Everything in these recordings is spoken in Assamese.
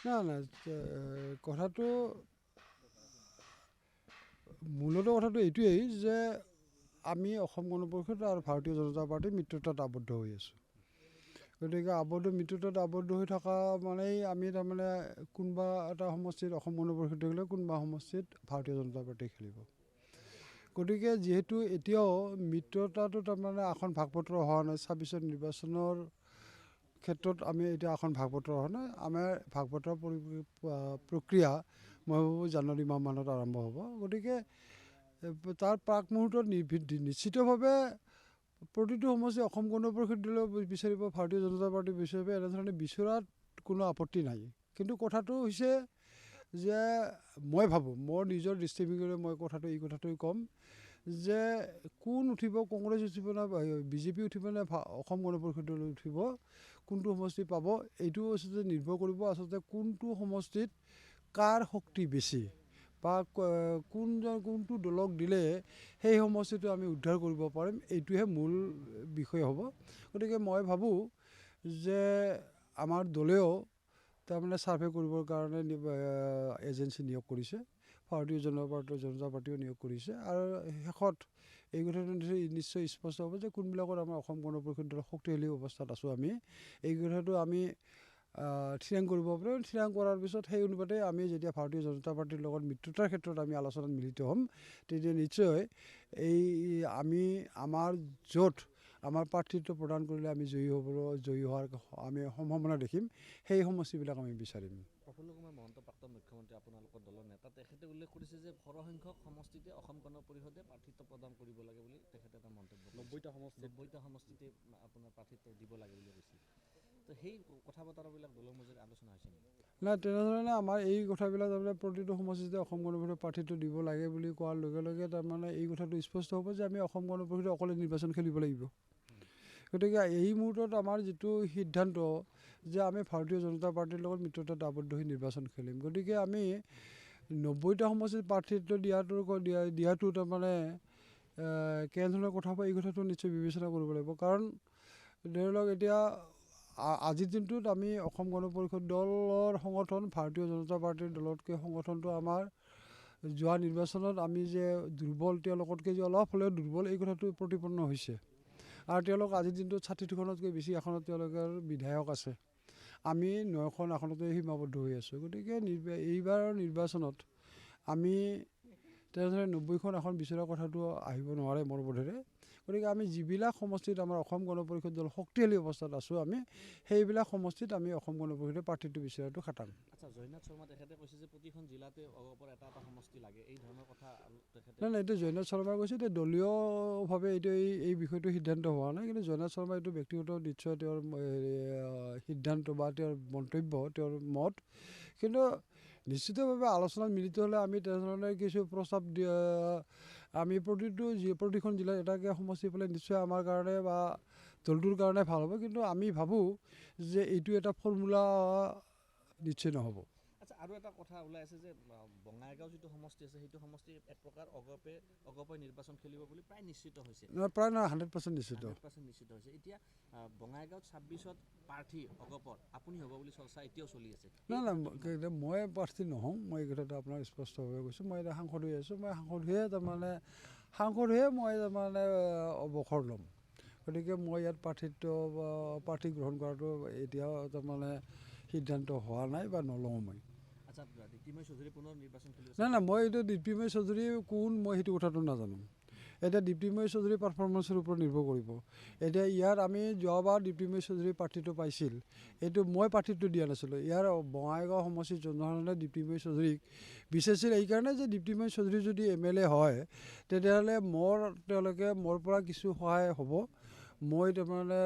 না না কথাটো মূলত কথাটো এইটোৱেই যে আমি অসম গণ পৰিষদ আৰু ভাৰতীয় জনতা পাৰ্টি মিত্ৰতাত আবদ্ধ হৈ আছোঁ। গতিকে মিত্ৰতাত আবদ্ধ হৈ থকা মানেই আমি তাৰমানে কোনোবা এটা সমষ্টিত অসম গণ পৰিষদ থাকিলে কোনোবা সমষ্টিত ভাৰতীয় জনতা পাৰ্টি খেলিব। গতিকে যিহেতু এতিয়াও মিত্ৰতাটো তাৰমানে আসন ভাগ বতৰা হোৱা নাই, ২৬ নিৰ্বাচনৰ ক্ষেত্ৰত আমি এতিয়া আসন ভাগ বতৰা হোৱা নাই। আমাৰ ভাগ বতৰা প্ৰক্ৰিয়া মই ভাবোঁ জানুৱাৰী মাহমানত আৰম্ভ হ'ব। গতিকে তাৰ প্ৰাক মুহূৰ্তত নিশ্চিতভাৱে প্ৰতিটো সমষ্টি অসম গণ পৰিষদ দলেও বিচাৰিব, ভাৰতীয় জনতা পাৰ্টি বিচাৰিব, এনেধৰণে বিচৰাত কোনো আপত্তি নাই। কিন্তু কথাটো হৈছে যে মই ভাবোঁ, মোৰ নিজৰ দৃষ্টিভংগীৰে মই এই কথাটোৱে ক'ম যে কোন উঠিব, কংগ্ৰেছ উঠিব নে বিজেপি উঠিব নে অসম গণ পৰিষদ দল উঠিব, কোনটো সমষ্টি পাব, এইটো আচলতে নিৰ্ভৰ কৰিব আচলতে কোনটো সমষ্টিত কাৰ শক্তি বেছি বা কোনটো দলক দিলে সেই সমষ্টিটো আমি উদ্ধাৰ কৰিব পাৰিম, এইটোহে মূল বিষয় হ'ব। গতিকে মই ভাবোঁ যে আমাৰ দলেও তাৰমানে ছাৰ্ভে কৰিবৰ কাৰণে এজেঞ্চি নিয়োগ কৰিছে, ভাৰতীয় জনতা পাৰ্টিও নিয়োগ কৰিছে, আৰু শেষত এই কথাটো নিশ্চয় স্পষ্ট হ'ব যে কোনবিলাকত আমাৰ অসম গণ পৰিষদ দল শক্তিশালী অৱস্থাত আছোঁ। আমি এই কথাটো আমি থিৰাং কৰিব পাৰিম। থিৰাং কৰাৰ পিছত সেই অনুপাতে আমি যেতিয়া ভাৰতীয় জনতা পাৰ্টিৰ লগত মিত্ৰতাৰ ক্ষেত্ৰত আমি আলোচনাত মিলিত হ'ম, তেতিয়া নিশ্চয় আমি আমাৰ য'ত আমাৰ প্ৰাৰ্থিত্ব প্ৰদান কৰিলে আমি জয়ী হোৱাৰ আমি সম্ভাৱনা দেখিম, সেই সমষ্টিবিলাক আমি বিচাৰিম। প্ৰফুল্ল কুমাৰ মহন্ত, প্ৰাক্তন মুখ্যমন্ত্ৰী, আপোনালোকৰ দলৰ নেতা, তেখেতে উল্লেখ কৰিছে যে সৰহসংখ্যক সমষ্টিতে অসম গণ পৰিষদে প্ৰাৰ্থিত্ব প্ৰদান কৰিব লাগে বুলি তেখেতে এটা মন্তব্য কৰিছে। 90টা সমষ্টিতে আপোনাৰ প্ৰাৰ্থিত্ব দিব লাগে বুলি কৈছে। তো সেই কথা বতৰাবিলাক দলৰ মাজত আলোচনা হৈছে নেকি? নাই, তেনেধৰণে আমাৰ এই কথাবিলাক তাৰমানে প্ৰতিটো সমষ্টিতে অসম গণ পৰিষদে প্ৰাৰ্থিত্ব দিব লাগে বুলি কোৱাৰ লগে লগে তাৰমানে এই কথাটো স্পষ্ট হ'ব যে আমি অসম গণ পৰিষদে অকলে নিৰ্বাচন খেলিব লাগিব। গতিকে এই মুহূৰ্তত আমাৰ যিটো সিদ্ধান্ত যে আমি ভাৰতীয় জনতা পাৰ্টিৰ লগত মিত্ৰতাত আবদ্ধ হৈ নিৰ্বাচন খেলিম, গতিকে আমি 90টা সমষ্টিত প্ৰাৰ্থিত্ব দিয়াটো তাৰমানে কেনেধৰণৰ কথা হ'ব, এই কথাটো নিশ্চয় বিবেচনা কৰিব লাগিব। কাৰণ ধৰি লওক এতিয়া আজিৰ দিনটোত আমি অসম গণ পৰিষদ দলৰ সংগঠন ভাৰতীয় জনতা পাৰ্টিৰ দলতকৈ সংগঠনটো আমাৰ যোৱা নিৰ্বাচনত আমি যে দুৰ্বল, তেওঁলোকতকৈ যে অলপ হ'লেও দুৰ্বল, এই কথাটো প্ৰতিপন্ন হৈছে। আৰু তেওঁলোক আজিৰ দিনটোত ৬০খনতকৈ বেছি আসনত তেওঁলোকৰ বিধায়ক আছে। আমি ৯খন আসনতে সীমাবদ্ধ হৈ আছোঁ। গতিকে এইবাৰৰ নিৰ্বাচনত আমি তেনেধৰণে 90খন আসন বিচৰা কথাটো আহিব নোৱাৰে মোৰ বোধেৰে। গতিকে আমি যিবিলাক সমষ্টিত আমাৰ অসম গণ পৰিষদ দল শক্তিশালী অৱস্থাত আছোঁ, আমি সেইবিলাক সমষ্টিত আমি অসম গণ পৰিষদে প্ৰাৰ্থিত্ব বিচৰাটো খাটাম। আচ্ছা, জয়নাথ শৰ্মা তেখেতে কৈছে যে প্ৰতিখন জিলাতে অগপৰ এটা সমষ্টি লাগে, এই ধৰণৰ কথা তেখেতে। নাই, এইটো জয়নাথ শৰ্মাই কৈছে, এতিয়া দলীয়ভাৱে এইটো এই বিষয়টো সিদ্ধান্ত হোৱা নাই। কিন্তু জয়নাথ শৰ্মা এইটো ব্যক্তিগত নিশ্চয় তেওঁৰ সিদ্ধান্ত বা তেওঁৰ মন্তব্য, তেওঁৰ মত। কিন্তু নিশ্চিতভাৱে আলোচনাত মিলিত হ'লে আমি তেনেধৰণে কিছু প্ৰস্তাৱ আমি প্ৰতিখন জিলাত এটাকৈ সমষ্টি পালে নিশ্চয় আমাৰ কাৰণে বা দলটোৰ কাৰণে ভাল হ'ব। কিন্তু আমি ভাবোঁ যে এইটো এটা ফৰ্মুলা নিশ্চয় নহ'ব। আচ্ছা, আৰু এটা কথা ওলাই আছে যে বঙাইগাঁও যিটো সমষ্টি আছে, সেইটো সমষ্টি এক প্ৰকাৰ অগপে নিৰ্বাচন খেলিব বুলি প্ৰায় নিশ্চিত হৈছে। প্ৰায় নহয়, 100% নিশ্চিত। 100% নিশ্চিত হৈছে। এতিয়া বঙাইগাঁৱত 26ত প্ৰাৰ্থী অগপৰ আপুনি হ'ব বুলি চৰ্চা এতিয়াও চলি আছে। নাই, মই প্ৰাৰ্থী নহওঁ, মই এই কথাটো আপোনাক স্পষ্টভাৱে কৈছোঁ। মই এতিয়া সাংসদ হৈ আছোঁ, মই সাংসদ হৈয়ে মই তাৰমানে অৱসৰ ল'ম। গতিকে মই ইয়াত প্ৰাৰ্থী গ্ৰহণ কৰাটো এতিয়াও তাৰমানে সিদ্ধান্ত হোৱা নাই বা নলওঁ মই। আচ্ছা, দীপ্তিময় চৌধুৰী পুনৰ নিৰ্বাচন খেলিব? নাই, মই এইটো দীপ্তিময় চৌধুৰী কোন, মই সেইটো কথাটো নাজানো। এতিয়া দীপ্তিময় চৌধুৰীৰ পাৰফৰ্মেঞ্চৰ ওপৰত নিৰ্ভৰ কৰিব। এতিয়া ইয়াত আমি যোৱাবাৰ দীপ্তিময় চৌধুৰী প্ৰাৰ্থীটো পাইছিল, এইটো মই প্ৰাৰ্থীটো দিয়া নাছিলোঁ। ইয়াৰ বঙাইগাঁও সমষ্টিৰ জনসাধাৰণে দীপ্তিময় চৌধুৰীক বিচাৰিছিল এইকাৰণে যে দীপ্তিময় চৌধুৰী যদি MLA হয়, তেতিয়াহ'লে তেওঁলোকে মোৰ পৰা কিছু সহায় হ'ব, মই তাৰমানে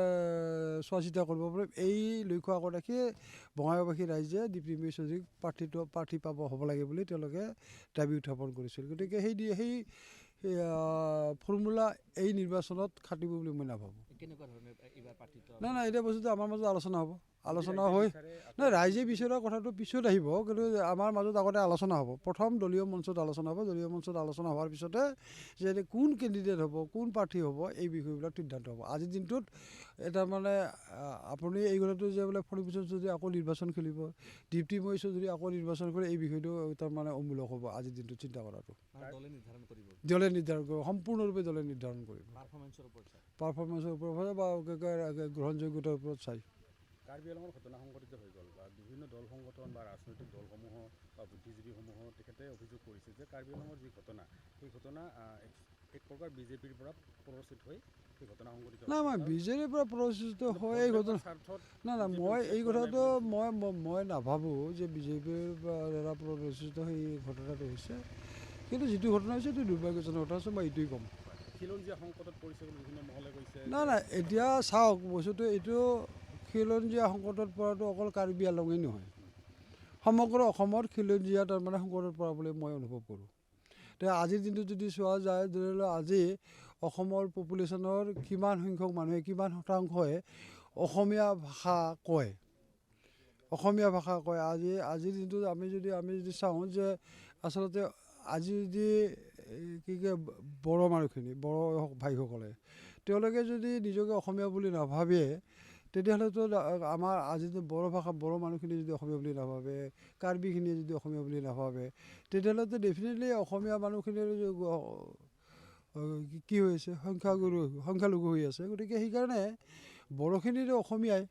চোৱা চিতা কৰিব পাৰিম। এই লক্ষ্য আগত ৰাখি বঙাইগাঁওবাসী ৰাইজে দীপ্তিময় চৌধুৰীক প্ৰাৰ্থী হ'ব লাগে বুলি তেওঁলোকে দাবী উত্থাপন কৰিছিল। গতিকে সেই ফৰ্মুলা এই নিৰ্বাচনত খাটিব বুলি মই নাভাবোঁ। কেনেকুৱা ধৰণে এইবাৰ পাৰ্থিত্ব নাই এতিয়া বস্তুটো আমাৰ মাজত আলোচনা হ'ব, আলোচনা হৈ নাই ৰাইজে বিচৰা কথাটো পিছত আহিব, কিন্তু আমাৰ মাজত আগতে আলোচনা হ'ব। প্ৰথম দলীয় মঞ্চত আলোচনা হ'ব, দলীয় মঞ্চত আলোচনা হোৱাৰ পিছতে যে কোন কেণ্ডিডেট হ'ব, কোন প্ৰাৰ্থী হ'ব, এই বিষয়বিলাক সিদ্ধান্ত হ'ব। আজিৰ দিনটোত এটা মানে আপুনি এই কথাটো যে বোলে ফণী পিছত যদি আকৌ নিৰ্বাচন খেলিব, দীপ্তি মহেশে যদি আকৌ নিৰ্বাচন কৰে, এই বিষয়টো তাৰমানে অমূলক হ'ব আজিৰ দিনটোত চিন্তা কৰাটো। দলে নিৰ্ধাৰণ কৰিব, দলে নিৰ্ধাৰণ কৰিব, সম্পূৰ্ণৰূপে দলে নিৰ্ধাৰণ কৰিব, পাৰফৰ্মেঞ্চৰ ওপৰত চাই, পাৰফৰ্মেঞ্চৰ ওপৰত বা গ্ৰহণযোগ্যতাৰ ওপৰত চাই। কাৰ্বি আংলঙৰ ঘটনা সংঘটিত হৈ গ'ল বা বিভিন্ন দল সংগঠন বা ৰাজনৈতিক দলসমূহ বা বুদ্ধিজীৱীসমূহ তেখেতে অভিযোগ কৰিছে যে কাৰ্বি আংলঙৰ যি ঘটনা, সেই ঘটনা এক প্ৰকাৰ বিজেপিৰ পৰা প্ৰৰোচিত হৈ সেই ঘটনা সংঘটিত নাই মই বিজেপিৰ পৰা প্ৰৰোচিত হৈ এই ঘটনা নাই মই এই কথাটো মই নাভাবোঁ যে বিজেপিৰ দ্বাৰা প্ৰৰোচিত হৈ এই ঘটনাটো হৈছে, কিন্তু যিটো ঘটনা হৈছে সেইটো দুৰ্ভাগ্যজনক কথা হৈছে, মই এইটোৱেই ক'ম। খিলঞ্জীয়া সংকটত পৰিছে বুলি বিভিন্ন মহলে কৈছে। নাই এতিয়া চাওক বস্তুটো এইটো খিলঞ্জীয়া সংকটত পৰাটো অকল কাৰ্বি আংলঙেই নহয়, সমগ্ৰ অসমত খিলঞ্জীয়া তাৰমানে সংকটত পৰা বুলি মই অনুভৱ কৰোঁ। এতিয়া আজিৰ দিনটোত যদি চোৱা যায়, ধৰি লওক আজি অসমৰ পপুলেশ্যনৰ কিমান সংখ্যক মানুহে, কিমান শতাংশই অসমীয়া ভাষা কয়, অসমীয়া ভাষা কয়। আজিৰ দিনটোত আমি যদি চাওঁ যে আচলতে আজি যদি কি কয় বড়ো মানুহখিনি, বড়ো ভাইসকলে তেওঁলোকে যদি নিজকে অসমীয়া বুলি নাভাবে, তেতিয়াহ'লেতো আমাৰ আজি বড়ো মানুহখিনি যদি অসমীয়া বুলি নাভাবে, কাৰ্বিখিনিয়ে যদি অসমীয়া বুলি নাভাবে, তেতিয়াহ'লেতো ডেফিনেটলি অসমীয়া মানুহখিনিৰ কি হৈ আছে, সংখ্যালঘু হৈ আছে। গতিকে সেইকাৰণে বড়োখিনিতো অসমীয়াই,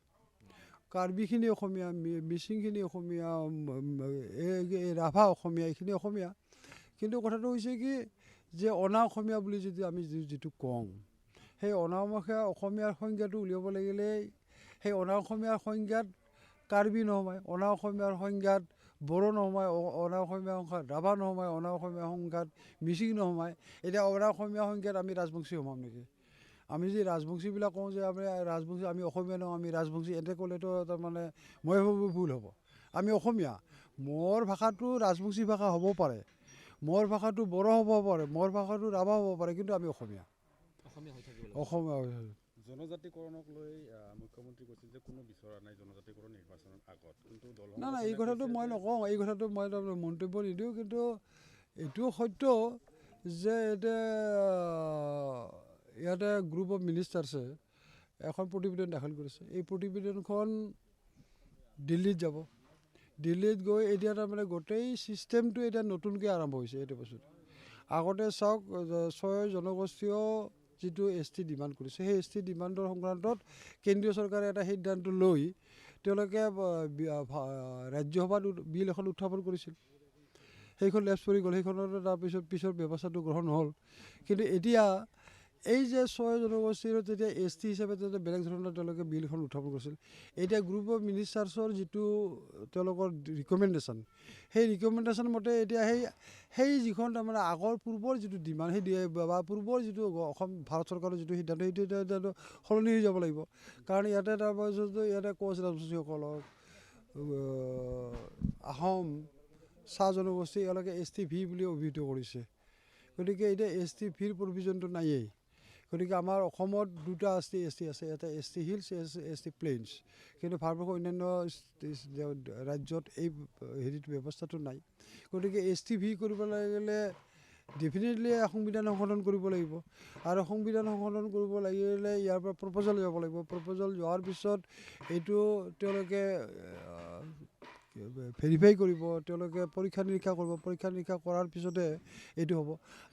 কাৰ্বিখিনি অসমীয়া, মিচিংখিনি অসমীয়া, ৰাভা অসমীয়া, এইখিনি অসমীয়া। কিন্তু কথাটো হৈছে কি যে অনা অসমীয়া বুলি যদি আমি যিটো কওঁ, সেই অনামুখীয়া অসমীয়াৰ সংজ্ঞাটো উলিয়াব লাগিলে সেই অনা অসমীয়াৰ সংজ্ঞাত কাৰ্বি নোসোমায়, অনা অসমীয়াৰ সংজ্ঞাত বড়ো নোসোমায়, অনা অসমীয়া সংখ্যাত ৰাভা নোসোমায়, অনা অসমীয়া সংখ্যাত মিচিং নোসোমায়। এতিয়া অনা অসমীয়া সংখ্যাত আমি ৰাজবংশী সোমাম নেকি? আমি যদি ৰাজবংশীবিলাক কওঁ যে আমি ৰাজবংশী, আমি অসমীয়া নহয়, আমি ৰাজবংশী, এনেকৈ ক'লেতো তাৰমানে মই ভাবোঁ ভুল হ'ব। আমি অসমীয়া, মোৰ ভাষাটো ৰাজবংশী ভাষা হ'ব পাৰে, মোৰ ভাষাটো বড়ো হ'ব পাৰে, মোৰ ভাষাটো ৰাভা হ'ব পাৰে, কিন্তু আমি অসমীয়া, অসমীয়া হৈ থাকিব লাগিব। অসমীয়া। জনজাতিকৰণক লৈ মুখ্যমন্ত্ৰী কৈছিল যে কোনো বিচৰা নাই জনজাতিকৰণ নিৰ্বাচনৰ আগত, কিন্তু নাই এই কথাটো মই নকওঁ, এই কথাটো মই তাৰমানে মন্তব্য নিদিওঁ, কিন্তু এইটো সত্য যে ইয়াতে গ্ৰুপ অফ মিনিষ্টাৰ্ছে এখন প্ৰতিবেদন দাখিল কৰিছে। এই প্ৰতিবেদনখন দিল্লীত যাব, দিল্লীত গৈ এতিয়া তাৰমানে গোটেই ছিষ্টেমটো এতিয়া নতুনকৈ আৰম্ভ হৈছে। এইটো বস্তুটো আগতে চাওক, 6 জনগোষ্ঠীয় যিটো ST ডিমাণ্ড কৰিছে, সেই ST ডিমাণ্ডৰ সংক্ৰান্তত কেন্দ্ৰীয় চৰকাৰে এটা সিদ্ধান্ত লৈ তেওঁলোকে ৰাজ্যসভাত বিল এখন উত্থাপন কৰিছিল, সেইখন লেপছ পৰি গ'ল, সেইখনৰ পিছৰ ব্যৱস্থাটো গ্ৰহণ হ'ল। কিন্তু এতিয়া এই যে 6 জনগোষ্ঠীৰ তেতিয়া ST হিচাপে বেলেগ ধৰণৰ তেওঁলোকে বিলখন উত্থাপন কৰিছিল। এতিয়া গ্ৰুপ অফ মিনিষ্টাৰ্ছৰ যিটো তেওঁলোকৰ ৰিকমেণ্ডেশ্যন, সেই ৰিকমেণ্ডেশ্যন মতে এতিয়া সেই যিখন তাৰমানে আগৰ পূৰ্বৰ যিটো ডিমাণ্ড, সেই বা পূৰ্বৰ যিটো ভাৰত চৰকাৰৰ যিটো সিদ্ধান্ত, সেইটো এতিয়া সলনি হৈ যাব লাগিব। কাৰণ ইয়াতে তাৰপিছত ইয়াতে কোচ ৰাজবংশীসকলক, আহোম, চাহ জনগোষ্ঠী এওঁলোকে ST-V বুলি অভিহিত কৰিছে। গতিকে এতিয়া ST-Vৰ প্ৰভিজনটো নায়েই। গতিকে আমাৰ অসমত দুটা ST আছে, এটা ST হিলছ, ST প্লেইনছ, কিন্তু ভাৰতবৰ্ষৰ অন্যান্য ৰাজ্যত এই ব্যৱস্থাটো নাই। গতিকে ST-V কৰিব লাগিলে ডেফিনেটলি সংবিধান সংশোধন কৰিব লাগিব, আৰু সংবিধান সংশোধন কৰিব লাগিলে ইয়াৰ পৰা প্ৰপ'জেল যাব লাগিব। প্ৰপ'জেল যোৱাৰ পিছত এইটো তেওঁলোকে ভেৰিফাই কৰিব, তেওঁলোকে পৰীক্ষা নিৰীক্ষা কৰিব, পৰীক্ষা নিৰীক্ষা কৰাৰ পিছতে এইটো হ'ব।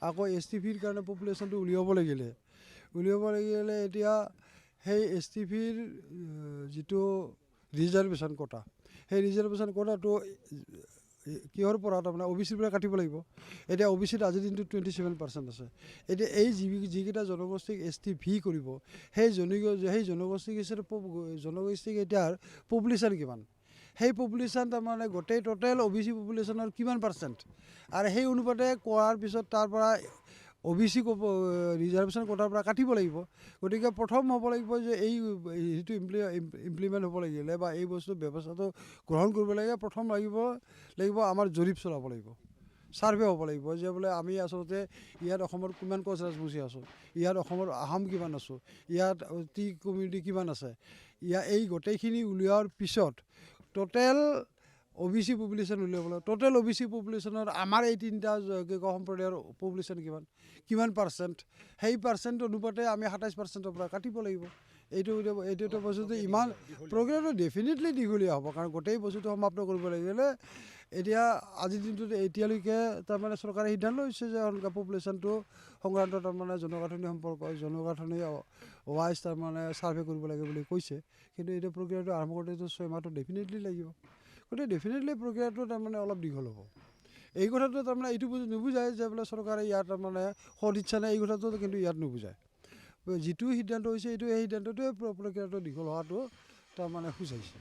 আকৌ ST-Vৰ কাৰণে পপুলেশ্যনটো উলিয়াব লাগিলে এতিয়া সেই ST-Vৰ যিটো ৰিজাৰ্ভেশ্যন কোটা, সেই ৰিজাৰ্ভেশ্যন কোটাটো কিহৰ পৰা তাৰমানে OBCৰ পৰা কাটিব লাগিব। এতিয়া OBCত আজিৰ দিনটোত 27% আছে। এতিয়া এই যিকেইটা জনগোষ্ঠীক ST-V কৰিব, সেই জনগোষ্ঠীক এতিয়াৰ পপুলেশ্যন কিমান, সেই পপুলেশ্যন তাৰমানে গোটেই টোটেল OBC পপুলেশ্যনৰ কিমান পাৰ্চেণ্ট, আৰু সেই অনুপাতে কৰাৰ পিছত তাৰ পৰা OBC ৰিজাৰ্ভেশ্যন কোটাৰ পৰা কাটিব লাগিব। গতিকে প্ৰথম হ'ব লাগিব যে এই যিটো ইমপ্লিমেণ্ট হ'ব লাগিলে বা এই বস্তু ব্যৱস্থাটো গ্ৰহণ কৰিব লাগে, প্ৰথম লাগিব আমাৰ জৰীপ চলাব লাগিব। ছাৰ্ভে হ'ব লাগিব যে বোলে আমি আচলতে ইয়াত অসমৰ কিমান কোচ ৰাজবংশী আছোঁ, ইয়াত অসমৰ আহোম কিমান আছোঁ, ইয়াত টি কমিউনিটি কিমান আছে, এই গোটেইখিনি উলিওৱাৰ পিছত টোটেল OBC পপুলেশ্যন উলিয়াব লাগিব। টোটেল OBC পপুলেশ্যনৰ আমাৰ এই তিনিটা সম্প্ৰদায়ৰ পপুলেশ্যন কিমান পাৰ্চেণ্ট, সেই পাৰ্চেণ্ট অনুপাতে আমি 27%ৰ পৰা কাটিব লাগিব। এইটো বস্তুটো ইমান প্ৰক্ৰিয়াটো ডেফিনেটলি দীঘলীয়া হ'ব, কাৰণ গোটেই বস্তুটো সমাপ্ত কৰিব লাগিলে এতিয়া আজিৰ দিনটোত এতিয়ালৈকে তাৰমানে চৰকাৰে সিদ্ধান্ত লৈছে যে পপুলেশ্যনটো সংক্ৰান্ত তাৰমানে জনগাঁথনি ৱাইজ তাৰমানে ছাৰ্ভে কৰিব লাগে বুলি কৈছে, কিন্তু এতিয়া প্ৰক্ৰিয়াটো আৰম্ভ কৰোঁতে 6 মাহটো ডেফিনেটলি লাগিব। গতিকে ডেফিনেটলি প্ৰক্ৰিয়াটো তাৰমানে অলপ দীঘল হ'ব। এই কথাটো তাৰমানে এইটো নুবুজায় যে বোলে চৰকাৰে ইয়াত তাৰমানে সদিচ্ছা নাই, এই কথাটো কিন্তু ইয়াত নুবুজায়। যিটো সিদ্ধান্ত হৈছে এই সিদ্ধান্তটোৱে প্ৰক্ৰিয়াটো দীঘল হোৱাটো তাৰমানে সূচাইছে।